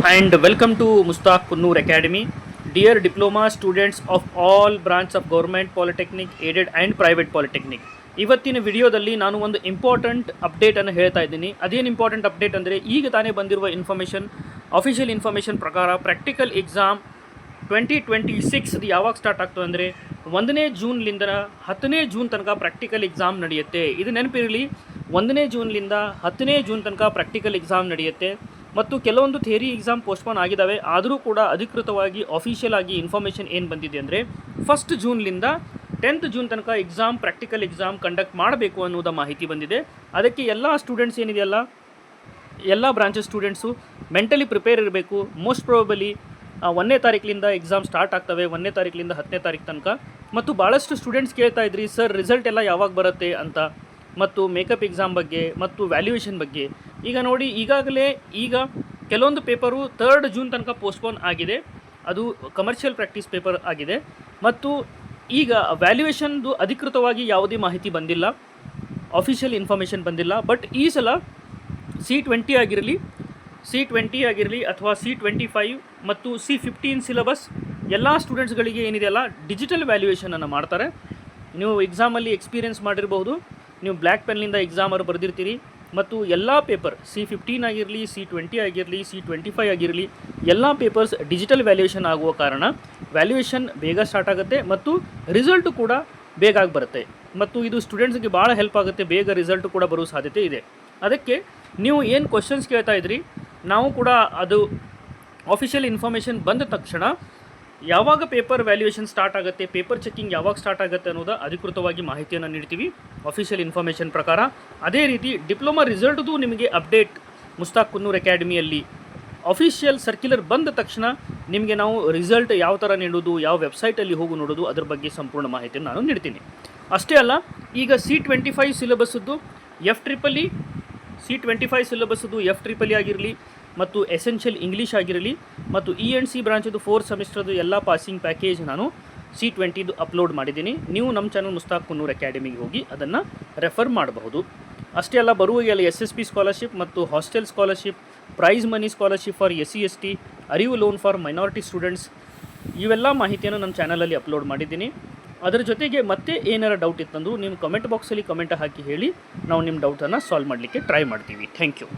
and welcome to Mustaq Kunnur Academy. Dear diploma students of all branches of government polytechnic, aided and private polytechnic. ಇವತ್ತಿನ ವಿಡಿಯೋದಲ್ಲಿ ನಾನು ಒಂದು important ಅಪ್ಡೇಟನ್ನು ಹೇಳ್ತಾ ಇದ್ದೀನಿ. ಅದೇನು ಇಂಪಾರ್ಟೆಂಟ್ ಅಪ್ಡೇಟ್ ಅಂದರೆ ಈಗ ತಾನೇ ಬಂದಿರುವ ಇನ್ಫಾರ್ಮೇಷನ್, ಅಫಿಷಿಯಲ್ ಇನ್ಫಾರ್ಮೇಷನ್ ಪ್ರಕಾರ ಪ್ರಾಕ್ಟಿಕಲ್ ಎಕ್ಸಾಮ್ 2026 ಯಾವಾಗ ಸ್ಟಾರ್ಟ್ ಆಗ್ತದೆ ಅಂದರೆ 1ನೇ ಜೂನ್ಲಿಂದ 10ನೇ ಜೂನ್ ತನಕ ಪ್ರಾಕ್ಟಿಕಲ್ ಎಕ್ಸಾಮ್ ನಡೆಯುತ್ತೆ. ಇದು ನೆನಪಿರಲಿ, 1ನೇ ಜೂನ್ಲಿಂದ 10ನೇ ಜೂನ್ ತನಕ ಪ್ರಾಕ್ಟಿಕಲ್ ಎಕ್ಸಾಮ್ ನಡೆಯುತ್ತೆ. ಮತ್ತು ಕೆಲವೊಂದು ಥಿಯರಿ ಎಕ್ಸಾಮ್ ಪೋಸ್ಟ್ಪೋನ್ ಆಗಿದ್ದಾವೆ, ಆದರೂ ಕೂಡ ಅಧಿಕೃತವಾಗಿ ಆಫಿಷಿಯಲ್ ಆಗಿ ಇನ್ಫಾರ್ಮೇಷನ್ ಏನು ಬಂದಿದೆ ಅಂದರೆ 1 ಜೂನ್ಲಿಂದ 10th ಜೂನ್ ತನಕ ಪ್ರಾಕ್ಟಿಕಲ್ ಎಕ್ಸಾಮ್ ಕಂಡಕ್ಟ್ ಮಾಡಬೇಕು ಅನ್ನೋದ ಮಾಹಿತಿ ಬಂದಿದೆ. ಅದಕ್ಕೆ ಎಲ್ಲ ಸ್ಟೂಡೆಂಟ್ಸ್ ಏನಿದೆಯಲ್ಲ, ಎಲ್ಲ ಬ್ರಾಂಚಸ್ ಸ್ಟೂಡೆಂಟ್ಸು ಮೆಂಟಲಿ ಪ್ರಿಪೇರ್ ಇರಬೇಕು. ಮೋಸ್ಟ್ ಪ್ರಾಬಲಿ 1ನೇ ತಾರೀಕಿನಿಂದ ಎಕ್ಸಾಮ್ ಸ್ಟಾರ್ಟ್ ಆಗ್ತವೆ, 1ನೇ ತಾರೀಕಿನಿಂದ 10ನೇ ತಾರೀಕು ತನಕ. ಮತ್ತು ಭಾಳಷ್ಟು ಸ್ಟೂಡೆಂಟ್ಸ್ ಕೇಳ್ತಾ ಇದ್ರಿ, ಸರ್ ರಿಸಲ್ಟ್ ಎಲ್ಲ ಯಾವಾಗ ಬರುತ್ತೆ ಅಂತ, ಮತ್ತು ಮೇಕಪ್ ಎಕ್ಸಾಮ್ ಬಗ್ಗೆ ಮತ್ತು ವ್ಯಾಲ್ಯೂಯೇಷನ್ ಬಗ್ಗೆ. ಈಗ ನೋಡಿ, ಈಗ ಕೆಲವೊಂದು ಪೇಪರು 3rd ಜೂನ್ ತನಕ ಪೋಸ್ಟ್ಪೋನ್ ಆಗಿದೆ. ಅದು ಕಮರ್ಷಿಯಲ್ ಪ್ರಾಕ್ಟೀಸ್ ಪೇಪರ್ ಆಗಿದೆ. ಮತ್ತು ಈಗ ವ್ಯಾಲ್ಯೂಯೇಷನ್ದು ಅಧಿಕೃತವಾಗಿ ಯಾವುದೇ ಮಾಹಿತಿ ಬಂದಿಲ್ಲ, ಆಫಿಷಿಯಲ್ ಇನ್ಫಾರ್ಮೇಷನ್ ಬಂದಿಲ್ಲ. ಬಟ್ ಈ ಸಲ C20 ಆಗಿರಲಿ ಅಥವಾ C25 ಮತ್ತು C15 ಸಿಲೆಬಸ್ ಎಲ್ಲ ಸ್ಟೂಡೆಂಟ್ಸ್ಗಳಿಗೆ ಏನಿದೆಯಲ್ಲ ಡಿಜಿಟಲ್ ವ್ಯಾಲ್ಯೂಯೇಷನನ್ನು ಮಾಡ್ತಾರೆ. ನೀವು ಎಕ್ಸಾಮಲ್ಲಿ ಎಕ್ಸ್ಪೀರಿಯೆನ್ಸ್ ಮಾಡಿರಬಹುದು, ನೀವು ಬ್ಲ್ಯಾಕ್ ಪೆನ್ನಿಂದ ಎಕ್ಸಾಮರು ಬರೆದಿರ್ತೀರಿ. ಮತ್ತು ಎಲ್ಲ ಪೇಪರ್ C15 ಆಗಿರಲಿ, C20 ಆಗಿರಲಿ, C25 ಆಗಿರಲಿ, ಎಲ್ಲ ಪೇಪರ್ಸ್ ಡಿಜಿಟಲ್ ವ್ಯಾಲ್ಯೂಯೇಷನ್ ಆಗುವ ಕಾರಣ ವ್ಯಾಲ್ಯೂಯೇಷನ್ ಬೇಗ ಸ್ಟಾರ್ಟ್ ಆಗುತ್ತೆ ಮತ್ತು ರಿಸಲ್ಟು ಕೂಡ ಬೇಗ ಬರುತ್ತೆ. ಮತ್ತು ಇದು ಸ್ಟೂಡೆಂಟ್ಸ್ಗೆ ಭಾಳ ಹೆಲ್ಪ್ ಆಗುತ್ತೆ, ಬೇಗ ರಿಸಲ್ಟು ಕೂಡ ಬರೋ ಸಾಧ್ಯತೆ ಇದೆ. ಅದಕ್ಕೆ ನೀವು ಏನು ಕ್ವಶನ್ಸ್ ಕೇಳ್ತಾ ಇದ್ರಿ, ನಾವು ಕೂಡ ಅದು ಆಫಿಷಿಯಲ್ ಇನ್ಫಾರ್ಮೇಷನ್ ಬಂದ ತಕ್ಷಣ ಯಾವಾಗ ಪೇಪರ್ ವ್ಯಾಲ್ಯೂಯೇಷನ್ ಸ್ಟಾರ್ಟ್ ಆಗುತ್ತೆ, ಪೇಪರ್ ಚೆಕಿಂಗ್ ಯಾವಾಗ ಸ್ಟಾರ್ಟ್ ಆಗುತ್ತೆ ಅನ್ನೋದು ಅಧಿಕೃತವಾಗಿ ಮಾಹಿತಿಯನ್ನು ನೀಡ್ತೀವಿ ಆಫಿಷಿಯಲ್ ಇನ್ಫಾರ್ಮೇಷನ್ ಪ್ರಕಾರ. ಅದೇ ರೀತಿ ಡಿಪ್ಲೊಮಾ ರಿಸಲ್ಟ್ದು ನಿಮಗೆ ಅಪ್ಡೇಟ್ ಮುಸ್ತಾಕ್ ಕುನ್ನೂರ್ ಅಕಾಡೆಮಿಯಲ್ಲಿ ಆಫಿಷಿಯಲ್ ಸರ್ಕ್ಯುಲರ್ ಬಂದ ತಕ್ಷಣ ನಿಮಗೆ ನಾವು ರಿಸಲ್ಟ್ ಯಾವ ಥರ ನೀಡೋದು, ಯಾವ ವೆಬ್ಸೈಟಲ್ಲಿ ಹೋಗಿ ನೋಡೋದು, ಅದ್ರ ಬಗ್ಗೆ ಸಂಪೂರ್ಣ ಮಾಹಿತಿಯನ್ನು ನಾನು ನೀಡ್ತೀನಿ. ಅಷ್ಟೇ ಅಲ್ಲ, ಈಗ C25 ಸಿಲೆಬಸ್ಸದ್ದು C25 ಸಿಲೆಬಸ್ಸದ್ದು F-triple ಆಗಿರಲಿ ಮತ್ತು ಎಸೆನ್ಷಿಯಲ್ ಇಂಗ್ಲೀಷ್ ಆಗಿರಲಿ ಮತ್ತು E&C ಬ್ರಾಂಚದು 4th ಸೆಮಿಸ್ಟರ್ದು ಎಲ್ಲ ಪಾಸಿಂಗ್ ಪ್ಯಾಕೇಜ್ ನಾನು C20ದು ಅಪ್ಲೋಡ್ ಮಾಡಿದ್ದೀನಿ. ನೀವು ನಮ್ಮ ಚಾನಲ್ ಮುಸ್ತಾಕ್ ಕುನ್ನೂರ್ ಅಕಾಡೆಮಿಗೆ ಹೋಗಿ ಅದನ್ನು ರೆಫರ್ ಮಾಡಬಹುದು. ಅಷ್ಟೇ ಅಲ್ಲ, ಬರುವಾಗೆಲ್ಲ SSP ಸ್ಕಾಲರ್ಶಿಪ್ ಮತ್ತು hostel scholarship, prize money scholarship for SC/ST, ಅರಿವು ಲೋನ್ ಫಾರ್ ಮೈನಾರಿಟಿ ಸ್ಟೂಡೆಂಟ್ಸ್, ಇವೆಲ್ಲ ಮಾಹಿತಿಯನ್ನು ನಮ್ಮ ಚಾನಲಲ್ಲಿ ಅಪ್ಲೋಡ್ ಮಾಡಿದ್ದೀನಿ. ಅದರ ಜೊತೆಗೆ ಮತ್ತೆ ಏನಾರ ಡೌಟ್ ಇತ್ತಂದರೂ ನೀವು ಕಮೆಂಟ್ ಬಾಕ್ಸಲ್ಲಿ ಕಮೆಂಟ್ ಹಾಕಿ ಹೇಳಿ, ನಾವು ನಿಮ್ಮ ಡೌಟನ್ನು ಸಾಲ್ವ್ ಮಾಡಲಿಕ್ಕೆ ಟ್ರೈ ಮಾಡ್ತೀವಿ. Thank you.